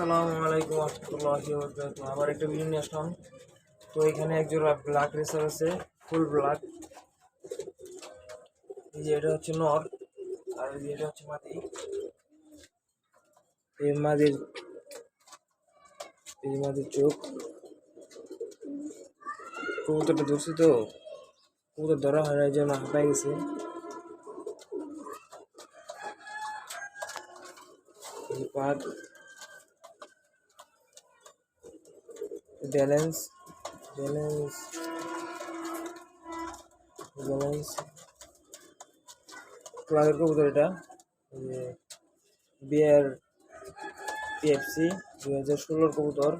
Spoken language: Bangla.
আসসালামু আলাইকুম রহমতুল্লাহি ওয়া বারাকাতুহু। আবার একটা ভিডিও নিয়ে আসলাম। তো এখানে এক জোড়া ব্ল্যাক রেসার আছে, ফুল ব্ল্যাক। এই যে এটা হচ্ছে নর, আর এই যে এটা হচ্ছে মাদি। এই মাদির চোখ। কবুতরটা ধরছি তো, কবুতর ধরা হয় না, এই জন্য হাঁপায় গেছে। পাত ব্যালেন্স ব্যালেন্স ব্যালেন্স ক্লাবের কবুতর এটা। বিআর PFC 2016 কবুতর।